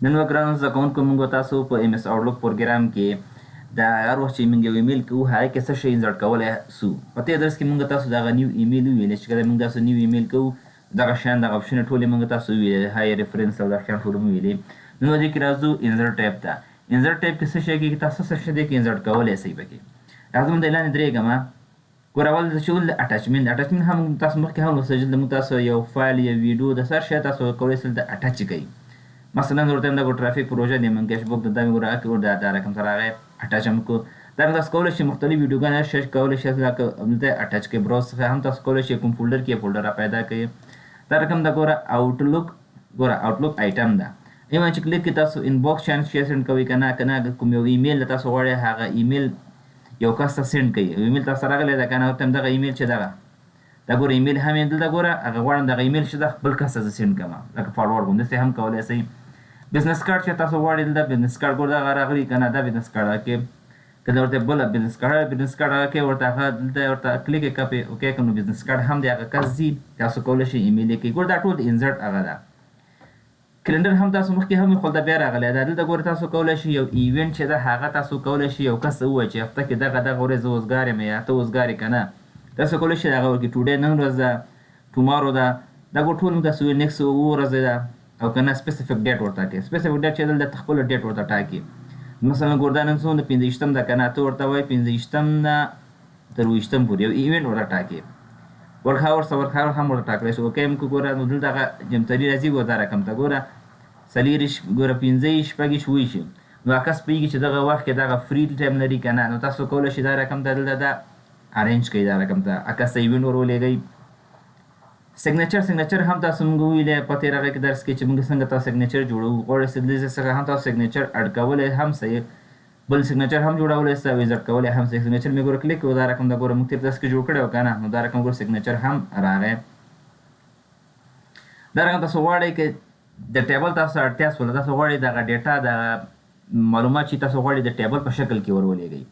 نن ګرانو زده کوونکو موږ تاسو په ایم اس آوټلوک پروګرام کې د هر وخت چې موږ یو ایمیل کوو هغه کې څه شی انسرټ کولی سو. په دې درس کې موږ تاسو دغه نیو ایمیل وویلی چې کله موږ تاسو نیو ایمیل کوو دغه شیان دغه اپشنونه ټولې موږ تاسو وویلې هاي ریفرنس او دغه شیان ټول مو ویلې. نو دې کې راځو انسرټ ټیب ته. انسرټ ټیب کې څه شی کې تاسو څه شی کې انسرټ کولی سئ پکې. راځم د لاندې درېږم ګوره اول چې ول اټاچمنټ هم تاسو مخکې هم لوستل چې موږ تاسو یو فایل یا ویډیو د سر شی تاسو کولی سئ د اټاچ کړئ. مثلا ورته دا ټرافیک پروژه دی من کیش بوک د دا ګوره کې ورته دا رقم سره هغه اټاچ هم کو دا تاسو کولی شئ مختلف ویډیوګانې شیر کولی شئ دا همته اټاچ کې براوز څخه هم تاسو کولی شئ کوم فولډر کې فولډر پیدا کړئ. دا رقم دا ګوره آوټلوک آیټم ده. ایمه چې کلیک کې تاسو انباکس شان شیر سند کوي کنه کوم یو ایمیل تاسو غواړئ هغه ایمیل یو کس ته سند کړئ. ایمیل تاسو راغلی دا کنه ورته دغه ایمیل چې دغه دا ګوره ایمیل هم دلته ګوره هغه غواړم دغه ایمیل چې د خپل کس ته سند کړم لکه فارورډ کوم داسې هم کولی شئ. بزنس کارت چې تاسو غواړئ دا بزنس کارت ګوره دغه راغلی کنه دا بزنس کارت کې کله ورته بل بزنس کارت کې ورته هغه دلته ورته کلیک کپی اوکې کوم بزنس کارت هم دی هغه کس دی تاسو کولی شئ ایمیل کې ګوره دا ټول انسرټ هغه ده. کلندر هم تاسو مخکې هم خو دا بیا راغلی دا دلته ګوره تاسو کولی شئ یو ایونټ چې ده هغه تاسو کولی شئ یو کس ووایي چې هفته کې دغه ورځ زه اوسګار یم یا ته اوسګار یې که نه تاسو کولی شئ هغه ورکړئ ټوډے نن ورځ ده ټومارو ده دا ګوره ټول تاسو نیکسټ ورځ ده او کنه سپیسیفیک ډیټ ورته ټاکئ. سپیسیفیک ډیټ چې دلته خپل ډیټ ورته ټاکئ. مثلا ګوره دا نن څومره 15 ده کنه ته ورته وایي 15 نه تر 20 پورې یو ایونټ ورته ټاکئ. ورکاور هم ورته ټاکلی شو اوکې موږ ګوره نو دلته هغه جمتري راځي ګوره دا رقم ته ګوره څلېرویشت ګوره 15 شپږویشت اوویشت نو عکس پوهېږي چې دغه وخت کې دغه فری ټایم لري که نه نو تاسو کولی شئ دا رقم ته دلته دا ارینج کړئ دا رقم ته عکس ته ایونټ ور ولېږئ. سیګنیچر هم تاسو موږ وویلی په تېر هغه کې درس کې چې موږ څنګه تاسو سیګنیچر جوړوو غواړئ دلته څخه هم تاسو سیګنیچر اډ کولی هم صحیح بل سیګنیچر هم جوړولی سئ او انسرټ کولی هم صحیح. سیګنیچر مې ګوره کلیک کړو دا رقم دا ګوره موږ تېر درس کې جوړ کړی و که نه نو دا رقم ګوره سیګنیچر هم راغی. دا رقم تاسو غواړئ که د ټیبل تاسو اړتیا شوله تاسو غواړئ دغه ډیټا د معلومات چې تاسو غواړئ د ټیبل په شکل کې ور ولېږئ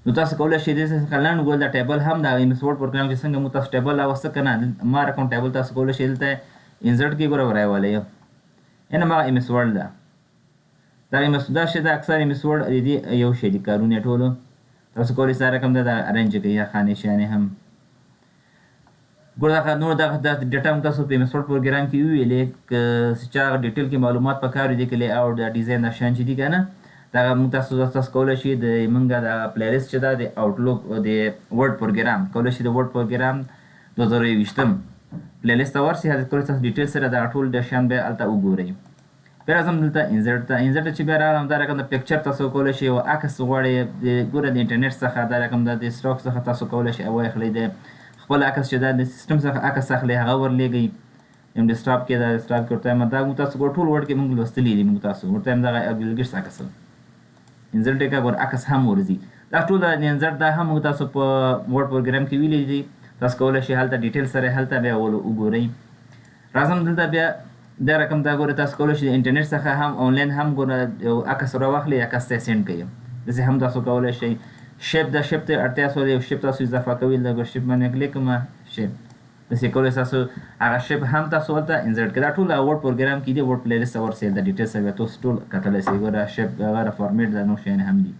نو تاسو کولی شئ دې څخه لنډ ګول د ټیبل هم د ایم اس ورډ پروګرام چې څنګه مو تاسو ټیبل راوسته که نه ما رقم ټیبل تاسو کولی شئ دلته انسرټ کې ګوره ورایولی یعنې ما ایم اس ورډ ده دا ایم اس دا شی ده اکثر ایم اس ورډ د دې یو شی دي کارونه یې ټولو تاسو کولی شئ دا رقم ده د ارینج کړئ یا خانې شیانې هم ګوره نور دغه ډیټا هم تاسو په ایم اس ورډ پروګرام کې وویلې که چې هغه ډیټیل کې معلومات پکار دي کې لی اوټ د ډیزاین دا شیان چې دي که نه دغه موږ تاسو کولی شئ د موږ د پلی لیست چې ده د آوټلوک د ورډ پروګرام کولی شئ د ورډ پروګرام 2020 پلی لیست ته ورسئ هلته کولی تاسو ډیټیل سره دغه ټول د شیان بیا هلته وګورئ. بیا راځم دلته انسرټ ته چې بیا راغلم دا رقم د پکچر تاسو کولی شئ یو عکس غواړئ ګوره د انټرنیټ څخه دا رقم د سټاک څخه تاسو کولی شئ واخلئ د خپل عکس چې دا د سیسټم څخه عکس اخلئ هغه ورلېږئ یم ډیسکټاپ کې دا ډیسکټاپ کې ورته یم دا موږ تاسو ټول ورډ کې موږ لوستلي دي موږ تاسو ورته یم دغه بیلګیټس عکس انسرټ یې کړه ګوره عکس هم ورځي دا ټول د انسرټ دا هم موږ تاسو په ورډ پروګرام کې ویلي دي تاسو کولی شئ هلته ډیټیل سره هلته بیا وګورئ. راځم دلته بیا دا رقم دا ګوره تاسو کولی شئ د انټرنیټ څخه هم آنلاین هم ګوره یو عکس راواخلئ عکس ته یې سینډ کړئ داسې هم تاسو کولی شئ. شیپ ته اړتیا شوله یو شیپ تاسو اضافه کوئ دغه شیپ باندې کلیک کوم شیپ داسې کولی تاسو هغه شیپ هم تاسو ورته انسرټ کړئ دا ټول ورډ پروګرام کې دي ورډ پلی لیست ته ورسئ د ډیټیل سره تاسو ټول کتلی شئ ګوره شیپ هغه فارمیټ دا نور شیان هم دي.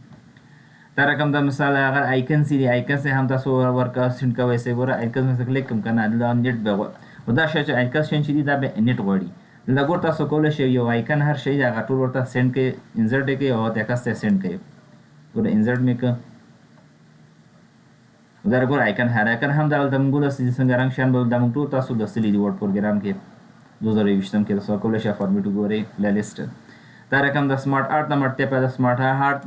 دا رقم د مثال هغه آیکنس دي آیکنس هم تاسو ورکه سینډ کوی شئ ګوره آیکنس مې کلیک کوم که نه دا نیټ به خو دا شی چې آیکنس شیان چې دي دا به نیټ غواړي دلته ګوره تاسو کولی شئ یو آیکن هر شی هغه ټول ورته سینډ کړئ انسرټ یې کړئ او هغه عکس ته سینډ کړئ ګوره انسرټ مې کړه دا ګوره آیکن هر آیکن هم دلته موږ لوستلي څنګه رنګ شیان به دا موږ ټول تاسو لوستلي دي ورډ پروګرام کې 2020 کې تاسو کولی شئ فارمیټ وګورئ پلی لیست. دا رقم د سمارټ آرټ د اړتیا په د سمارټ آرټ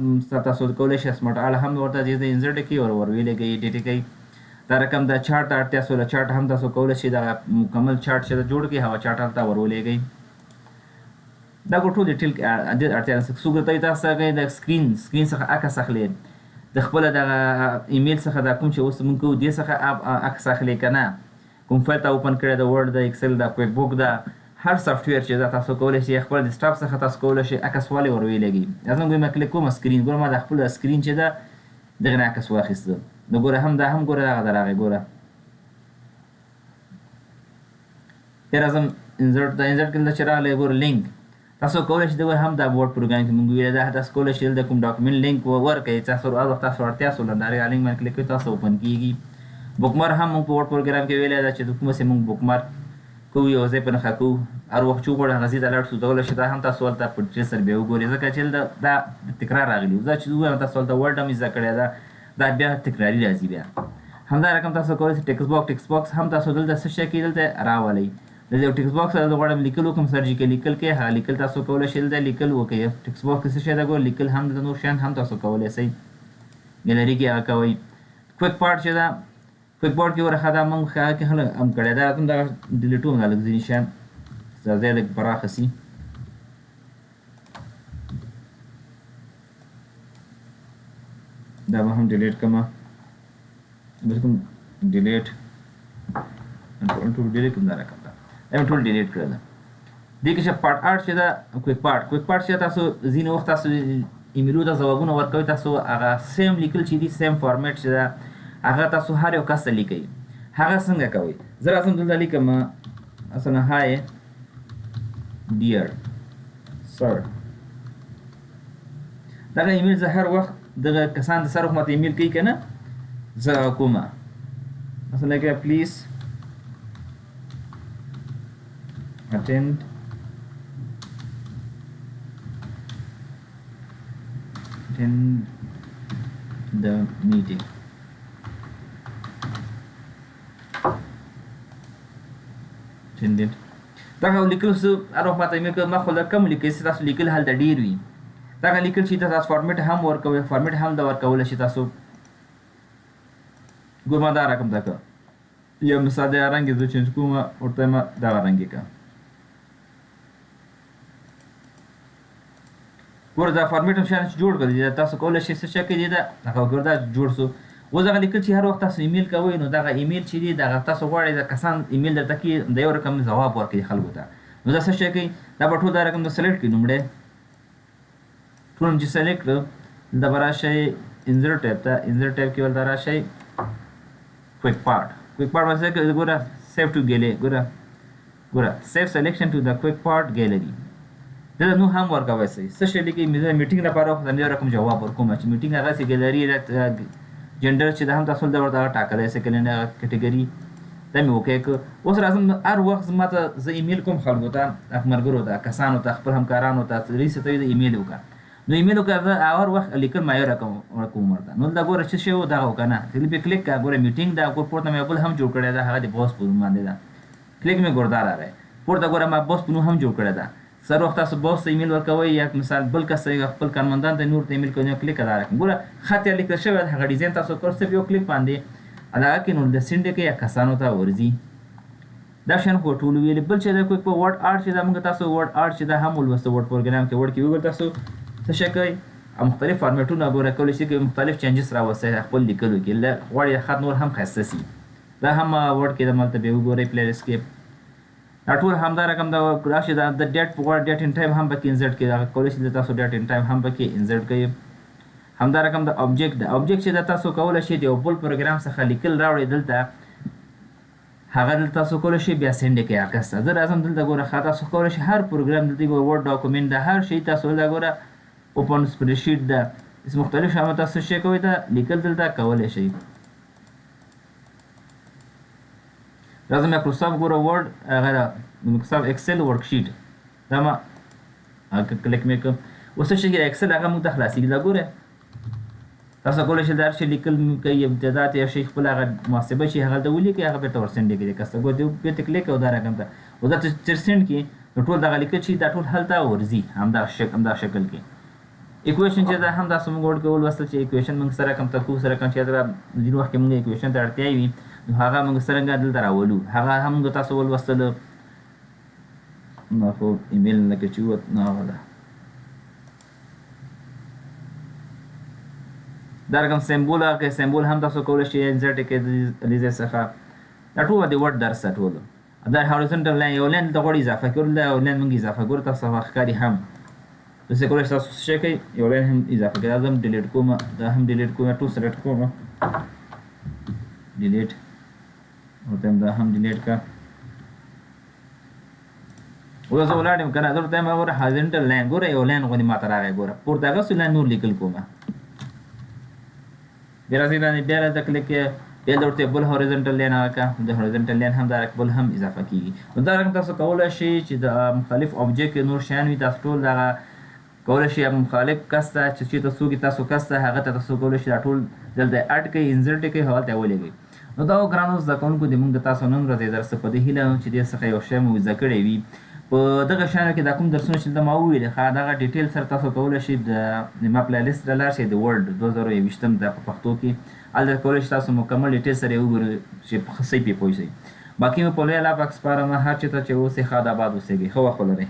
تاسو کولی شئ سمارټ آرټ هم ورته د انسرټ کړئ او ویلېږئ ایډیټ کړئ. دا رقم د چارټ ته اړتیا شوله چارټ هم تاسو کولی شئ دغه مکمل چارټ چې جوړ کړئ هغه چارټ هلته ورولېږئ. دا ټول ډیټیل اړتیا ده څوک درته تاسو هغه د سکرین څخه عکس اخلئ د خپله دغه ایمیل څخه دا کوم چې اوس موږ کوو دې څخه عکس اخلئ که نه کوم فایل ته اوپن کړی د ورډ د ایکسل د کویک بوک د هر سافټویر چې دا تاسو کولی شئ خپل ډیسکټاپ څخه تاسو کولی شئ عکس والی ور ویلېږئ. زه موږ کلیک کوم سکرین ګوره ما د خپل سکرین چې ده دغه نه عکس واخیسته نو ګوره هم دا هم ګوره دغه راغی ګوره بیا راځم انسرټ کې دلته چې راغلی ګوره لینک تاسو کولای شئ دغه هم د ورډ پروګرام کې موږ ویل دا تاسو کولای شئ د کوم ډاکومنټ لینک ورکړئ تاسو هر وخت تاسو اړتیا سول دا لینک باندې کلیک کړئ تاسو اوپن کیږي بوکمارک هم موږ په ورډ پروګرام کې ویل دا چې کوم څه موږ بوکمارک کوو یو ځای په نښه کوو هر وخت چې وغواړو هغه ځای ته لاړ شو کولای شئ دا هم تاسو هلته په ډیټیل سره بیا وګورئ ځکه چې دا تکرار راغلی زه چې ووایم تاسو هلته ورډ هم زده کړی دا بیا تکراري راځي بیا همدا رقم تاسو کولی شئ ټیکسټ باکس هم تاسو دلته څه شی کې دلته راولئ د یو ټیکسټ باکس زه غواړم لیکل وکړم سرجیکل لیکل کې هغه لیکل تاسو کولی شئ دلته لیکل وکړئ ټیکسټ باکس کې څه شی ده ګور لیکل هم د نور شیان هم تاسو کولی شئ ګیلري کې هغه کوئ کویک پارټ چې ده کویک پارټ کې ورخه دا موږ هغه کې هم کړی دا کوم دغه ډیلیټ وم دا لږ ځینې شیان دا ځای لږ پراخه سي دا به هم ډیلیټ کړم بالکل ډیلیټ ټول ډیلیټ کوم دا راکړه دا ټول ډیلیټ کړل دې کې چې پارت 8 چې دا کویک پارت چې تاسو ځینې وخت تاسو ایمیلو ته ځوابونه ورکوي تاسو هغه سیم لیکل چې دي سیم فارمیټ چې دا هغه تاسو هر یو کس ته لیکئ هغه څنګه کوئ زه راځم دلته لیکم مثلا هاي ډیر سر دغه ایمیل زه هر وخت دغه کسان د سر وخت ماته ایمیل کوي که نه زه کومه مثلا که پلیز attend the meeting attended دا لیکل څه هر وخت ماته ایمیل کوي ما خو دا کم لیکئ چې تاسو لیکل هلته ډېر وي دغه لیکل چې تاسو فارمیټ هم ورکوئ فارمیټ هم دا ورکولی شي تاسو ګور ما دا رقم دا که یا مثال دا رنګ زه چینج کوم ورته ما دغه رنګ یې که ګوره دا فارمیټ هم شیان چې جوړ کړي تاسو کولی شئ څه شی کوي دا هغه ګوره دا جوړ شو اوس دغه لیکل چې هر وخت تاسو ایمیل کوئ نو دغه ایمیل چې دی دغه تاسو غواړئ د کسان ایمیل درته کړي د یو رقم ځواب ورکړي خلکو ته نو دا څه شی کوي دا به ټول دا رقم د سلیکټ کړي لومړی ټول هم چې سلیکټ کړه دلته به راشئ انزرټ ټیب ته انزرټ ټیب کې ولته راشئ کویک پارټ باندې ګوره سیو ټو ګیلری ګوره سیو سلیکشن ټو د کویک پارټ ګیلری دلته نو هم ورکوی شئ څه شی لیکئ میټینګ لپاره خو د یو رقم جواب ورکوم چې میټینګ هغسې ګیلري جنډر چې دا هم تاسو دلته ورته ټاکلی شئ که نه کټګري دا مې اوکې که اوس راځم هر وخت ما ته زه ایمیل کوم خلکو ته ملګرو ته کسانو ته خپل همکارانو ته ریسې ته د ایمیل وکړه نو ایمیل وکړه زه هر وخت لیکل ما یو رقم ورکوم ورته نو دلته ګوره څه شی و دغه وکړه نه کلیک پې کلیک کړه ګوره میټینګ دا ګور پورته مې بل هم جوړ کړی ده هغه د بوس په نوم باندې ده کلیک مې ګور دا راغی پورته ګوره ما بوس په نوم هم جوړ کړی ده سر وخت تاسو بوس ته ایمیل ورکوئ یا مثال بل کس ته خپل کارمندان ته نور ته ایمیل کوئ نو کلیک دا راکړئ ګوره خط یې لیکل شوی هغه ډیزاین تاسو کړ صرف یو کلیک باندې هغه کې نو د سینډ کې یا کسانو ته ورځي دا شیان خو ټول ویلې بل چې دا کویک په ورډ آرټ چې دا موږ تاسو ورډ آرټ چې دا هم ولوسته ورډ پروګرام کې ورډ کې وګورئ تاسو څه شی کوئ مختلف فارمیټونه ګوره کولی شئ چې مختلف چینجز راوستئ خپل لیکلو کې غواړئ خط نور هم ښایسته سي دا هم ورډ کې دلته بیا وګورئ پلی لیست کې دا ټول همدا رقم دا راشي دا د ډیټ په غواړئ ډیټ ان ټایم هم پکې انزرټ کړئ هغه کولی شئ تاسو ډیټ ان ټایم هم پکې انزرټ کړئ همدا رقم د اوبجیکټ چې دا تاسو کولی شئ د یو بل پروګرام څخه لیکل راوړئ دلته هغه دلته تاسو کولی شئ بیا سینډ کړئ هغه کس ته زه راځم دلته ګوره تاسو کولی شئ هر پروګرام دلته ورډ ډاکومنټ ده هر شی تاسو دلته ګوره اوپن سپریډشیټ ده مختلف شامل تاسو شی کوئ دا لیکل دلته کولی شئ راځم مایکروسافټ ګوره ورډ هغه مایکروسافټ ایکسل ورکشیټ دا ما کلیک مې کړم اوس څه شي کې ایکسل هغه موږ ته خلاصېږي دا ګوره تاسو کولی شئ دا هر شی لیکل کوي امتداد یا شی خپل هغه محاسبه شي هغه ته ولیکئ هغه بېرته ورسنډ کړئ کس ته ګوره بېرته کلیک او دا رقم ته او دا چې سینډ کړي نو ټول دغه لیکل شي دا ټول هلته ورځي همدا شکل کې ایکویشن چې دا هم تاسو موږ ورته ولوستل چې ایکویشن موږ سره کوم تکو سره کوم چې دا ځینې وخت کې موږ ایکویشن ته اړتیا وي نو هغه موږ څرنګه دلته راولو هغه هم موږ تاسو ولوستل نو خو ایمیل نه کې چې وت نه هغه ده دا رقم سمبول هغه سمبول هم تاسو کولی شئ انزرټ کړئ د لیزې څخه دا ټول د ورډ درس ټول دا هاریزونټل لاین یو لاین د غوړي اضافه کول دا یو لاین موږ اضافه ګور تاسو ښکاري هم تاسو کولی شئ تاسو څه کوئ یو لاین هم اضافه کړئ دا هم ډیلیټ کوم دا هم ډیلیټ کوم ټول سلیکټ کوم ډیلیټ او دا هم ډیلیټ کا اوس زه ولاړ یم که نه، درته وایم ګوره هازنټل لاین، ګوره یو لاین غوندې ماته راغی، ګوره پورته اخیستو لاین نور لیکل کومه. بیا راځئ لاندې بیا راته کلیک بیا درته بل هوریزنټل لاین هغه کړه، د هوریزنټل لاین هم دا بل هم اضافه کېږي. نو دا رقم تاسو کولی شئ چې د مختلف آبجیکټ کې نور شیان وي، تاسو ټول دغه کولی شئ مخالف کس ته چې چېرته څوک تاسو کس ته هغه ته تاسو کولی شئ دا ټول دلته اډ کړئ، انزرټ یې کړئ، هغلته یې ولېږئ. نو دا ګرانو زده کوونکو د موږ د تاسو نن ورځې درس په دې هیله یم چې دې څخه یو شی مو زده کړی وي. په دغه شیانو کې دا کوم درسونه چې دلته ما وویلې دغه ډیټیل سره تاسو کولی شئ د ما پلی لیست ته لاړ شئ د ورډ 2021 د په پښتو کې، هلته کولی شئ تاسو مکمل ډیټیل سره یې وګورئ چې صحیح پرې پوه شئ. باقي مو په لوی الله پاک سپارم، هر چېرته چې اوسئ ښاد آباد اوسېږئ، ښه وخت ولرئ.